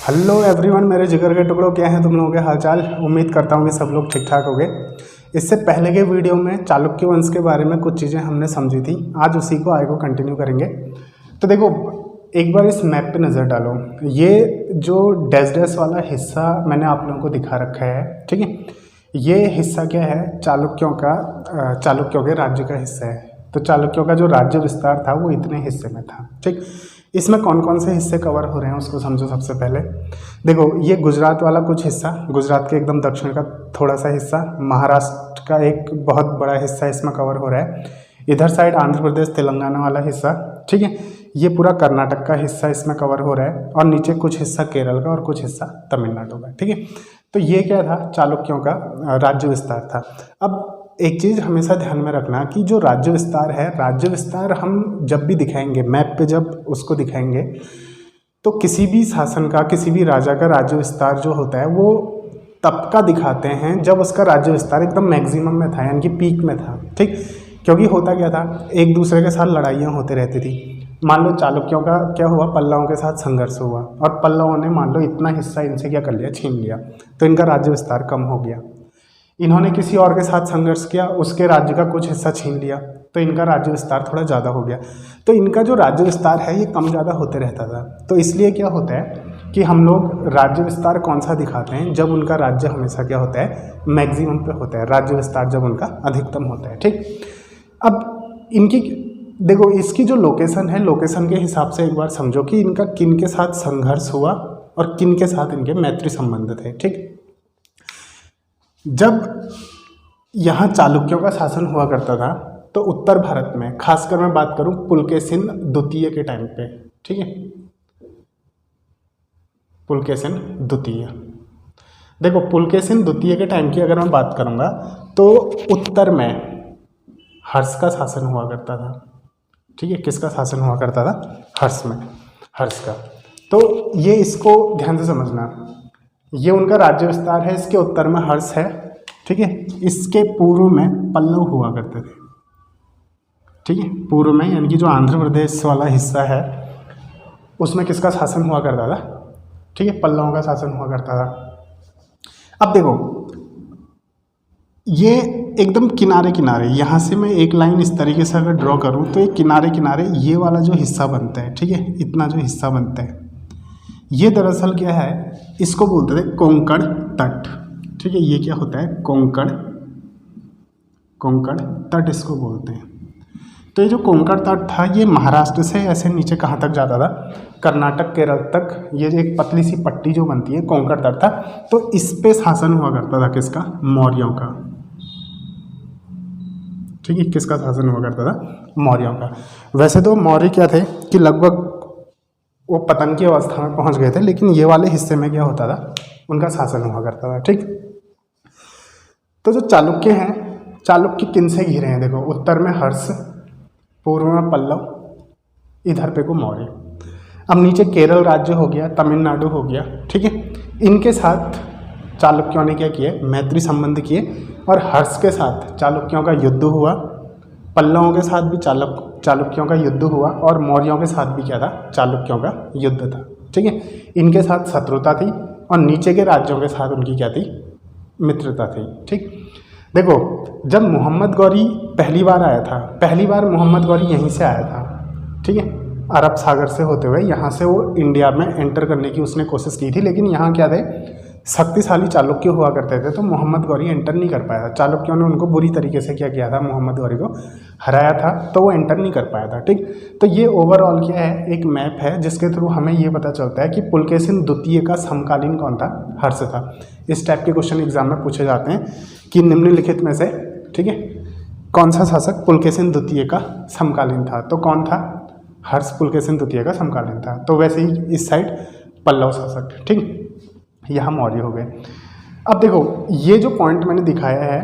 Hello everyone, मेरे जिगर के टुकड़ों, क्या है तुम लोगों के हालचाल। उम्मीद करता हूँ कि सब लोग ठीक ठाक होंगे। इससे पहले के वीडियो में चालुक्य वंश के बारे में कुछ चीज़ें हमने समझी थी, आज उसी को आगे को कंटिन्यू करेंगे। तो देखो, एक बार इस मैप पे नज़र डालो। ये जो डैश डैश वाला हिस्सा मैंने आप लोगों को दिखा रखा है, ठीक है। ये हिस्सा क्या है, चालुक्यों के राज्य का हिस्सा है। तो चालुक्यों का जो राज्य विस्तार था वो इतने हिस्से में था, ठीक। इसमें कौन कौन से हिस्से कवर हो रहे हैं उसको समझो। सबसे पहले देखो, ये गुजरात वाला कुछ हिस्सा, गुजरात के एकदम दक्षिण का थोड़ा सा हिस्सा, महाराष्ट्र का एक बहुत बड़ा हिस्सा इसमें कवर हो रहा है। इधर साइड आंध्र प्रदेश तेलंगाना वाला हिस्सा, ठीक है। ये पूरा कर्नाटक का हिस्सा इसमें कवर हो रहा है, और नीचे कुछ हिस्सा केरल का और कुछ हिस्सा तमिलनाडु का, ठीक है। तो ये क्या था, चालुक्यों का राज्य विस्तार था। अब एक चीज़ हमेशा ध्यान में रखना कि जो राज्य विस्तार है, राज्य विस्तार हम जब भी दिखाएंगे मैप पे, जब उसको दिखाएंगे तो किसी भी शासन का, किसी भी राजा का राज्य विस्तार जो होता है वो तब का दिखाते हैं जब उसका राज्य विस्तार एकदम मैक्सिमम में था, यानी कि पीक में था, ठीक। क्योंकि होता क्या था, एक दूसरे के साथ लड़ाइयाँ होते रहती थी। मान लो चालुक्यों का क्या हुआ, पल्लवों के साथ संघर्ष हुआ, और पल्लवों ने मान लो इतना हिस्सा इनसे क्या कर लिया, छीन लिया, तो इनका राज्य विस्तार कम हो गया। इन्होंने किसी और के साथ संघर्ष किया, उसके राज्य का कुछ हिस्सा छीन लिया, तो इनका राज्य विस्तार थोड़ा ज़्यादा हो गया। तो इनका जो राज्य विस्तार है ये कम ज़्यादा होते रहता था। तो इसलिए क्या होता है कि हम लोग राज्य विस्तार कौन सा दिखाते हैं, जब उनका राज्य हमेशा क्या होता है, मैक्सिमम पे होता है, राज्य विस्तार जब उनका अधिकतम होता है, ठीक। अब इनकी देखो, इसकी जो लोकेशन है, लोकेशन के हिसाब से एक बार समझो कि इनका किन के साथ संघर्ष हुआ और किन के साथ इनके मैत्री संबंध थे, ठीक। जब यहाँ चालुक्यों का शासन हुआ करता था तो उत्तर भारत में, खासकर मैं बात करूँ पुलकेशिन द्वितीय के टाइम पे, ठीक है, पुलकेशिन द्वितीय। देखो, पुलकेशिन द्वितीय के टाइम की अगर मैं बात करूँगा तो उत्तर में हर्ष का शासन हुआ करता था, ठीक है। किसका शासन हुआ करता था, हर्ष में, हर्ष का। तो ये इसको ध्यान से समझना, ये उनका राज्य विस्तार है, इसके उत्तर में हर्ष है, ठीक है। इसके पूर्व में पल्लव हुआ करते थे, ठीक है। पूर्व में यानी कि जो आंध्र प्रदेश वाला हिस्सा है उसमें किसका शासन हुआ करता था, ठीक है, पल्लवों का शासन हुआ करता था। अब देखो, ये एकदम किनारे किनारे, यहाँ से मैं एक लाइन इस तरीके से अगर ड्रॉ करूँ तो ये किनारे किनारे ये वाला जो हिस्सा बनता है, ठीक है, इतना जो हिस्सा बनता है, ये दरअसल क्या है, इसको बोलते थे कोंकण तट, ठीक है। ये क्या होता है, कोंकण तट इसको बोलते हैं। तो ये जो कोंकण तट था ये महाराष्ट्र से ऐसे नीचे कहाँ तक जाता था, कर्नाटक केरल तक। ये जो एक पतली सी पट्टी जो बनती है, कोंकण तट था। तो इस पे शासन हुआ करता था किसका, मौर्यों का, ठीक है। किसका शासन हुआ करता था, मौर्यों का। वैसे तो मौर्य क्या थे कि लगभग वो पतन की अवस्था में पहुंच गए थे, लेकिन ये वाले हिस्से में क्या होता था, उनका शासन हुआ करता था, ठीक। तो जो चालुक्य हैं, चालुक्य किन से घिरे हैं, देखो, उत्तर में हर्ष, पूर्व में पल्लव, इधर पे को मौर्य। अब नीचे केरल राज्य हो गया, तमिलनाडु हो गया, ठीक है। इनके साथ चालुक्यों ने क्या किए, मैत्री संबंध किए, और हर्ष के साथ चालुक्यों का युद्ध हुआ, पल्लवों के साथ भी चालुक्यों का युद्ध हुआ, और मौर्यों के साथ भी क्या था, चालुक्यों का युद्ध था, ठीक है। इनके साथ शत्रुता थी, और नीचे के राज्यों के साथ उनकी क्या थी, मित्रता थी, ठीक। देखो, जब मोहम्मद गौरी पहली बार आया था, पहली बार मोहम्मद गौरी यहीं से आया था, ठीक है, अरब सागर से होते हुए यहाँ से वो इंडिया में एंटर करने की उसने कोशिश की थी। लेकिन यहाँ क्या थे, शक्तिशाली चालुक्य हुआ करते थे, तो मोहम्मद गौरी एंटर नहीं कर पाया था। चालुक्यों ने उनको बुरी तरीके से क्या किया था, मोहम्मद गौरी को हराया था, तो वो एंटर नहीं कर पाया था, ठीक। तो ये ओवरऑल क्या है, एक मैप है जिसके थ्रू हमें ये पता चलता है कि पुलकेशिन द्वितीय का समकालीन कौन था, हर्ष था। इस टाइप के क्वेश्चन एग्जाम में पूछे जाते हैं कि निम्नलिखित में से, ठीक है, कौन सा शासक पुलकेशिन द्वितीय का समकालीन था। तो कौन था, हर्ष पुलकेशिन द्वितीय का समकालीन था। तो वैसे ही इस साइड पल्लव शासक, ठीक, यहाँ मौर्य हो गए। अब देखो, ये जो पॉइंट मैंने दिखाया है,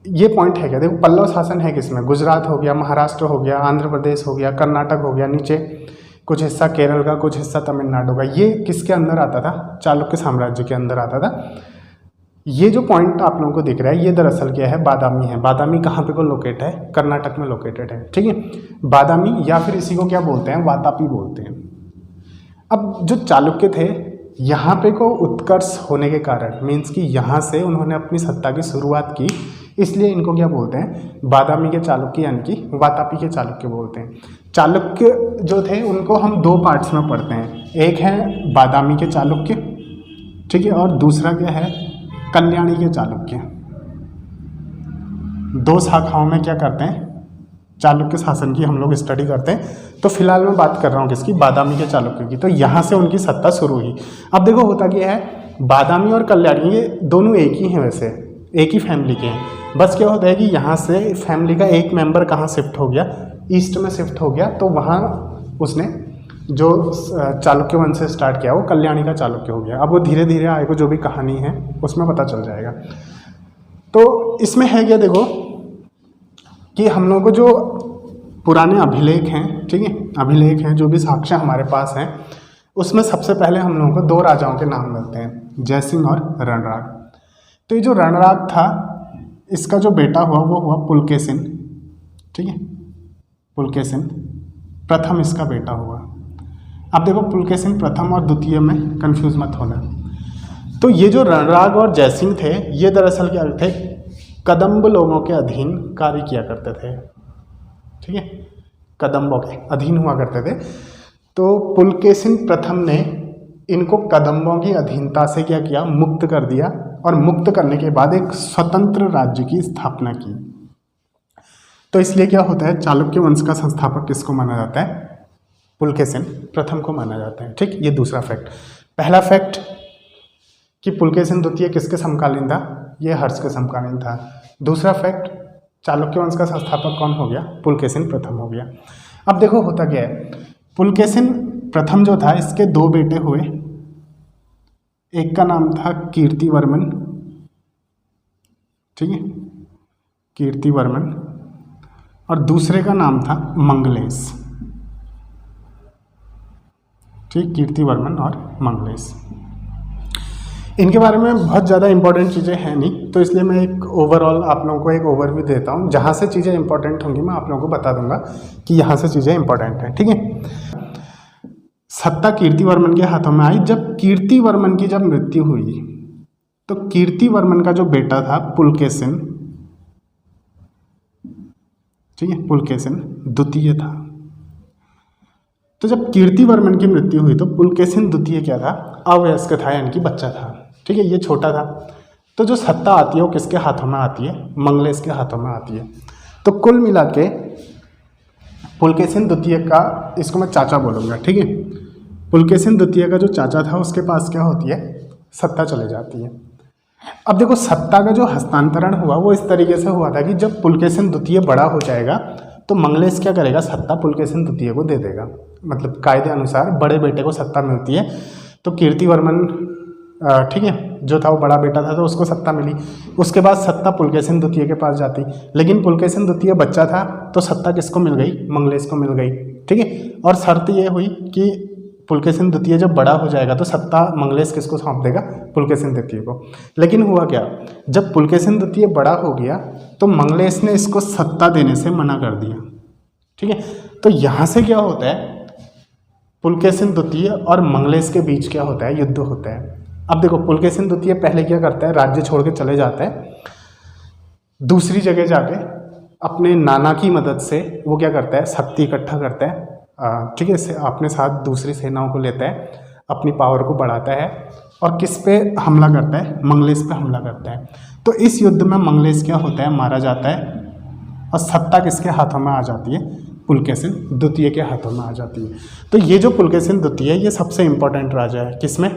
ये पॉइंट है क्या, देखो, पल्लव शासन है किसमें, गुजरात हो गया, महाराष्ट्र हो गया, आंध्र प्रदेश हो गया, कर्नाटक हो गया, नीचे कुछ हिस्सा केरल का, कुछ हिस्सा तमिलनाडु का। ये किसके अंदर आता था, चालुक्य साम्राज्य के अंदर आता था। ये जो पॉइंट आप लोगों को दिख रहा है, ये दरअसल क्या है, बादामी है। बादामी कहाँ पे को लोकेट है, कर्नाटक में लोकेटेड है, ठीक है। बादामी, या फिर इसी को क्या बोलते हैं, वातापी बोलते हैं। अब जो चालुक्य थे यहाँ पे को उत्कर्ष होने के कारण, मीन्स कि यहाँ से उन्होंने अपनी सत्ता की शुरुआत की, इसलिए इनको क्या बोलते हैं, बादामी के चालुक्य यानी कि वातापी के चालुक्य बोलते हैं। चालुक्य जो थे उनको हम दो पार्ट्स में पढ़ते हैं, एक है बादामी के चालुक्य, ठीक है, और दूसरा क्या है, कल्याणी के चालुक्य। दो शाखाओं में क्या करते हैं, चालुक्य शासन की हम लोग स्टडी करते हैं। तो फिलहाल मैं बात कर रहा हूँ किसकी, बादामी के चालुक्य की। तो यहाँ से उनकी सत्ता शुरू हुई। अब देखो होता क्या है, बादामी और कल्याणी ये दोनों एक ही हैं, वैसे एक ही फैमिली के हैं। बस क्या होता है कि यहाँ से फैमिली का एक मेंबर कहाँ शिफ्ट हो गया, ईस्ट में शिफ्ट हो गया, तो वहाँ उसने जो चालुक्य वंश से स्टार्ट किया वो कल्याणी का चालुक्य हो गया। अब वो धीरे धीरे आगे को जो भी कहानी है उसमें पता चल जाएगा। तो इसमें है क्या, देखो कि हम लोगों को जो पुराने अभिलेख हैं, ठीक है, अभिलेख हैं, जो भी साक्ष्य हमारे पास हैं, उसमें सबसे पहले हम लोगों को दो राजाओं के नाम मिलते हैं, जयसिंह और रणराग। तो ये जो रणराग था, इसका जो बेटा हुआ वो हुआ पुलकेशिन, ठीक है, पुलकेशिन प्रथम इसका बेटा हुआ। अब देखो पुलकेशिन प्रथम और द्वितीय में कंफ्यूज मत होना। तो ये जो रणराग और जयसिंह थे, ये दरअसल क्या थे, कदम्ब लोगों के अधीन कार्य किया करते थे, ठीक है, कदम्बों के अधीन हुआ करते थे। तो पुलकेशिन प्रथम ने इनको कदम्बों की अधीनता से क्या किया, मुक्त कर दिया, और मुक्त करने के बाद एक स्वतंत्र राज्य की स्थापना की। तो इसलिए क्या होता है, चालुक्य वंश का संस्थापक किसको माना जाता है, पुलकेशिन प्रथम को माना जाता है, ठीक। ये दूसरा फैक्ट। पहला फैक्ट कि पुलकेशिन द्वितीय किसके समकालीन था, ये हर्ष के समकालीन था। दूसरा फैक्ट, चालुक्य वंश का संस्थापक कौन हो गया, पुलकेशिन प्रथम हो गया। अब देखो होता क्या है, पुलकेशिन प्रथम जो था, इसके दो बेटे हुए, एक का नाम था कीर्तिवर्मन, ठीक है, कीर्तिवर्मन, और दूसरे का नाम था मंगलेश, ठीक, कीर्तिवर्मन और मंगलेश। इनके बारे में बहुत ज़्यादा इंपॉर्टेंट चीज़ें हैं नहीं, तो इसलिए मैं एक ओवरऑल आप लोगों को एक ओवरव्यू देता हूँ। जहाँ से चीज़ें इंपॉर्टेंट होंगी मैं आप लोगों को बता दूंगा कि यहाँ से चीज़ें इंपॉर्टेंट हैं, ठीक है। सत्ता कीर्तिवर्मन के हाथों में आई। जब कीर्तिवर्मन की जब मृत्यु हुई, तो कीर्तिवर्मन का जो बेटा था पुलकेशिन, ठीक है, पुलकेशिन द्वितीय था। तो जब कीर्तिवर्मन की मृत्यु हुई तो पुलकेशिन द्वितीय क्या था, अवयस्क था, यानी कि बच्चा था, ठीक है, ये छोटा था। तो जो सत्ता आती है वो किसके हाथों में आती है, मंगलेश के हाथों में आती है। तो कुल मिला के पुलकेशिन द्वितीय का, इसको मैं चाचा बोलूँगा, ठीक है, पुलकेशिन द्वितीय का जो चाचा था उसके पास क्या होती है, सत्ता चली जाती है। अब देखो सत्ता का जो हस्तांतरण हुआ वो इस तरीके से हुआ था कि जब पुलकेशिन द्वितीय बड़ा हो जाएगा तो मंगलेश क्या करेगा, सत्ता पुलकेशिन द्वितीय को दे देगा। मतलब कायदे अनुसार बड़े बेटे को सत्ता मिलती है। तो कीर्तिवर्मन, ठीक है, जो था वो बड़ा बेटा था तो उसको सत्ता मिली। उसके बाद सत्ता पुलकेशिन द्वितीय के पास जाती, लेकिन पुलकेशिन द्वितीय बच्चा था तो सत्ता किसको मिल गई, मंगलेश को मिल गई, ठीक है। और शर्त ये हुई कि पुलकेशिन द्वितीय जब बड़ा हो जाएगा तो सत्ता मंगलेश किसको सौंप देगा, पुलकेशिन द्वितीय को। लेकिन हुआ क्या, जब पुलकेशिन द्वितीय बड़ा हो गया तो मंगलेश ने इसको सत्ता देने से मना कर दिया, ठीक है। तो यहाँ से क्या होता है, पुलकेशिन द्वितीय और मंगलेश के बीच क्या होता है, युद्ध होता है। अब देखो पुलकेशिन द्वितीय पहले क्या करता है, राज्य छोड़ के चले जाता है, दूसरी जगह जाके अपने नाना की मदद से वो क्या करता है, शक्ति इकट्ठा करता है, ठीक है, अपने साथ दूसरी सेनाओं को लेता है, अपनी पावर को बढ़ाता है और किस पे हमला करता है, मंगलेश पे हमला करता है। तो इस युद्ध में मंगलेश क्या होता है, मारा जाता है और सत्ता किसके हाथों में आ जाती है, पुलकेशिन द्वितीय के हाथों में आ जाती है। तो ये जो पुलकेशिन द्वितीय है ये सबसे इंपॉर्टेंट राजा है, किसमें,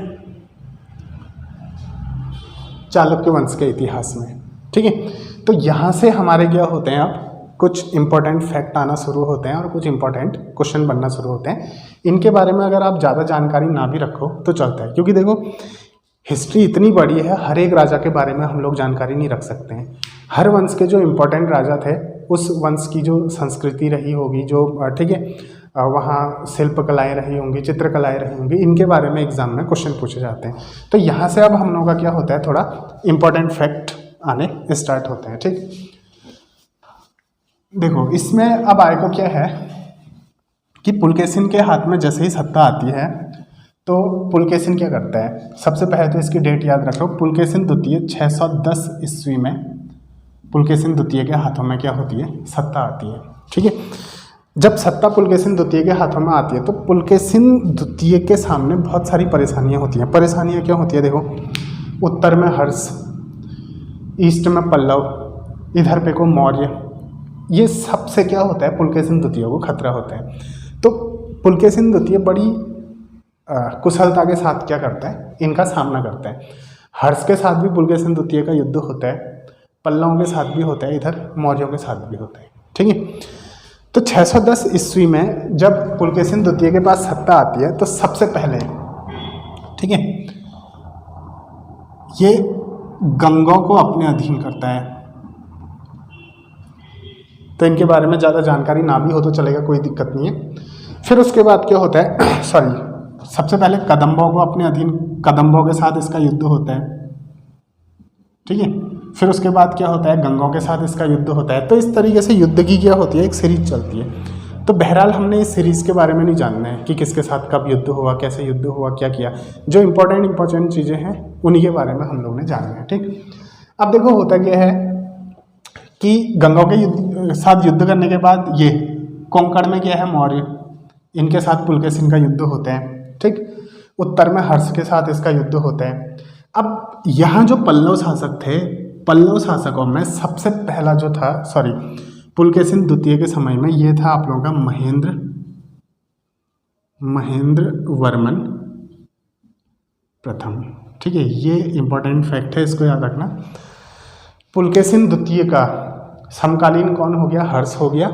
चालुक्य वंश के इतिहास में, ठीक है। तो यहाँ से हमारे क्या होते हैं, अब कुछ इंपॉर्टेंट फैक्ट आना शुरू होते हैं और कुछ इंपॉर्टेंट क्वेश्चन बनना शुरू होते हैं। इनके बारे में अगर आप ज़्यादा जानकारी ना भी रखो तो चलता है, क्योंकि देखो हिस्ट्री इतनी बड़ी है, हर एक राजा के बारे में हम लोग जानकारी नहीं रख सकते हैं। हर वंश के जो इम्पोर्टेंट राजा थे उस वंश की जो संस्कृति रही होगी, जो ठीक है, वहाँ शिल्पकलाएँ रही होंगी, चित्रकलाएँ रही होंगी, इनके बारे में एग्जाम में क्वेश्चन पूछे जाते हैं। तो यहाँ से अब हम लोगों का क्या होता है, थोड़ा इंपॉर्टेंट फैक्ट आने स्टार्ट होते हैं, ठीक। देखो इसमें अब आए को क्या है कि पुलकेशिन के हाथ में जैसे ही सत्ता आती है तो पुलकेशिन क्या करता है, सबसे पहले तो इसकी डेट याद रखो। पुलकेशिन द्वितीय 610 ईस्वी में पुलकेशिन द्वितीय के हाथों में क्या होती है, सत्ता आती है। ठीक है, जब सत्ता पुलकेशिन द्वितीय के हाथों में आती है तो पुलकेशिन द्वितीय के सामने बहुत सारी परेशानियां होती हैं। परेशानियां क्या होती है, देखो, उत्तर में हर्ष, ईस्ट में पल्लव, इधर पे को मौर्य, ये सबसे क्या होता है, पुलकेशिन द्वितीय को खतरा होता है। तो पुलकेशिन द्वितीय बड़ी कुशलता के साथ क्या करता है, इनका सामना करता है। हर्ष के साथ भी पुलकेशिन द्वितीय का युद्ध होता है, पल्लवों के साथ भी होता है, इधर मौर्यों के साथ भी होता है। ठीक है, तो 610 ईस्वी में जब पुलकेशिन द्वितीय के पास सत्ता आती है तो सबसे पहले, ठीक है, ये गंगों को अपने अधीन करता है। तो इनके बारे में ज़्यादा जानकारी ना भी हो तो चलेगा, कोई दिक्कत नहीं है। फिर उसके बाद क्या होता है, सबसे पहले कदम्बों को अपने अधीन, कदम्बों के साथ इसका युद्ध होता है। ठीक है, फिर उसके बाद क्या होता है, गंगों के साथ इसका युद्ध होता है। तो इस तरीके से युद्ध की क्या होती है, एक सीरीज चलती है। तो बहरहाल हमने इस सीरीज़ के बारे में नहीं जानना है कि किसके साथ कब युद्ध हुआ, कैसे युद्ध हुआ, क्या किया। जो इंपॉर्टेंट चीज़ें हैं उन्हीं के बारे में हम लोग ने जानना है। ठीक, अब देखो होता क्या है कि गंगों के साथ युद्ध करने के बाद ये कोंकण में क्या है, मौर्य, इनके साथ पुलकेशिन का युद्ध होता है। ठीक, उत्तर में हर्ष के साथ इसका युद्ध होता है। अब यहाँ जो पल्लव शासक थे, पल्लव शासकों में सबसे पहला जो था, पुलकेशिन द्वितीय के समय में ये था आप लोगों का महेंद्र वर्मन प्रथम। ठीक है, ये इंपॉर्टेंट फैक्ट है, इसको याद रखना। पुलकेशिन द्वितीय का समकालीन कौन हो गया, हर्ष हो गया,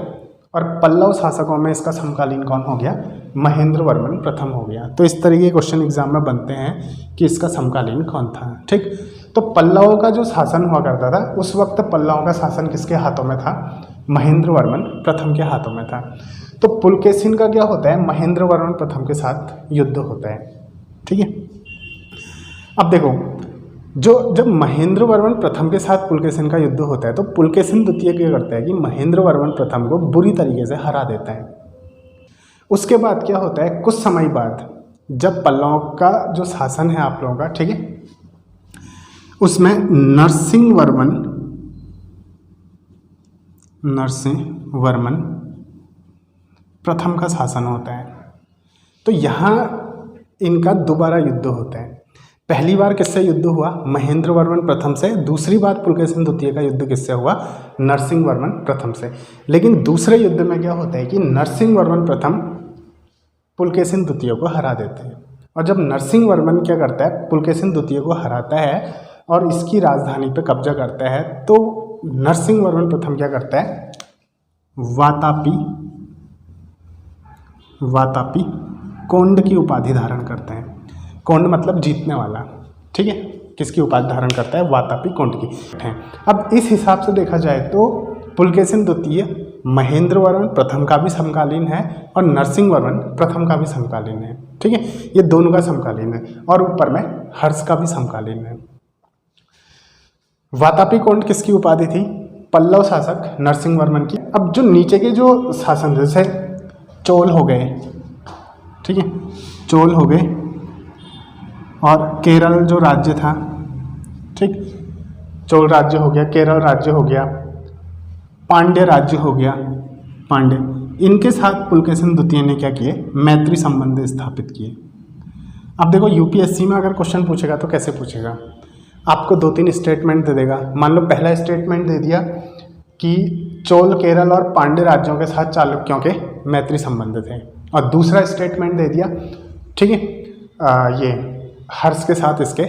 और पल्लव शासकों में इसका समकालीन कौन हो गया, महेंद्र वर्मन प्रथम हो गया। तो इस तरीके के क्वेश्चन एग्जाम में बनते हैं कि इसका समकालीन कौन था। ठीक, तो पल्लवों का जो शासन हुआ करता था उस वक्त पल्लवों का शासन किसके हाथों में था, महेंद्र वर्मन प्रथम के हाथों में था। तो पुलकेशिन का क्या होता है, महेंद्र वर्मन प्रथम के साथ युद्ध होता है। ठीक है, अब देखो, जब महेंद्र वर्मन प्रथम के साथ पुलकेशिन का युद्ध होता है तो पुलकेशिन द्वितीय क्या करता है कि महेंद्र वर्मन प्रथम को बुरी तरीके से हरा देता है। उसके बाद क्या होता है, कुछ समय बाद जब पल्लवों का जो शासन है आप लोगों का, ठीक है, उसमें नरसिंह वर्मन प्रथम का शासन होता है। तो यहाँ इनका दोबारा युद्ध होता है। पहली बार किससे युद्ध हुआ, महेंद्र वर्मन प्रथम से। दूसरी बार पुलकेशिन द्वितीय का युद्ध किससे हुआ, नरसिंह वर्मन प्रथम से। लेकिन दूसरे युद्ध में क्या होता है कि नरसिंह वर्मन प्रथम पुलकेशिन द्वितीय को हरा देते हैं। और जब नरसिंह वर्मन क्या करता है, पुलकेशिन द्वितीय को हराता है और इसकी राजधानी पे कब्जा करता है, तो नरसिंह वर्मन प्रथम क्या करता है, वातापी कोंड की उपाधि धारण करते हैं। कोंड मतलब जीतने वाला। ठीक है, किसकी उपाधि धारण करता है, वातापी कोंड की। अब इस हिसाब से देखा जाए तो पुलकेशिन द्वितीय महेंद्र वर्मन प्रथम का भी समकालीन है और नरसिंह वर्मन प्रथम का भी समकालीन है। ठीक है, ये दोनों का समकालीन है, और ऊपर में हर्ष का भी समकालीन है। वातापी कोंड किसकी उपाधि थी, पल्लव शासक नरसिंह वर्मन की। अब जो नीचे के जो शासन, जैसे चोल हो गए, ठीक है, चोल हो गए, और केरल जो राज्य था, ठीक, चोल राज्य हो गया, केरल राज्य हो गया, पांड्य राज्य हो गया, पांड्य, इनके साथ पुलकेशिन द्वितीय ने क्या किए, मैत्री संबंध स्थापित किए। अब देखो यूपीएससी में अगर क्वेश्चन पूछेगा तो कैसे पूछेगा, आपको 2-3 स्टेटमेंट दे देगा। मान लो पहला स्टेटमेंट दे दिया कि चोल, केरल और पांड्य राज्यों के साथ चालुक्यों के मैत्री संबंध थे, और दूसरा स्टेटमेंट दे दिया, ठीक है, ये हर्ष के साथ इसके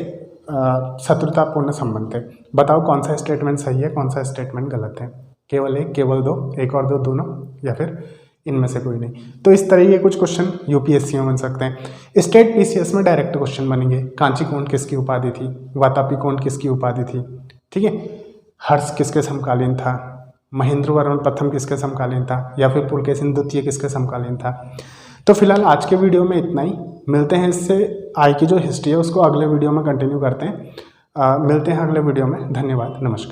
शत्रुतापूर्ण संबंध थे। बताओ कौन सा स्टेटमेंट सही है, कौन सा स्टेटमेंट गलत है। केवल एक, केवल दो, एक और दो, दोनों, या फिर इनमें से कोई नहीं। तो इस तरह के कुछ क्वेश्चन यूपीएससी में बन सकते हैं। स्टेट पीसीएस में डायरेक्ट क्वेश्चन बनेंगे। कांची कोंड किसकी उपाधि थी, वातापी कोंड किसकी उपाधि थी, ठीक है, हर्ष किसके समकालीन था, महेंद्र वर्मन प्रथम किसके समकालीन था, या फिर पुलकेशिन द्वितीय किसके समकालीन था। तो फिलहाल आज के वीडियो में इतना ही। मिलते हैं, इससे आई की जो हिस्ट्री है उसको अगले वीडियो में कंटिन्यू करते हैं। मिलते हैं अगले वीडियो में। धन्यवाद, नमस्कार।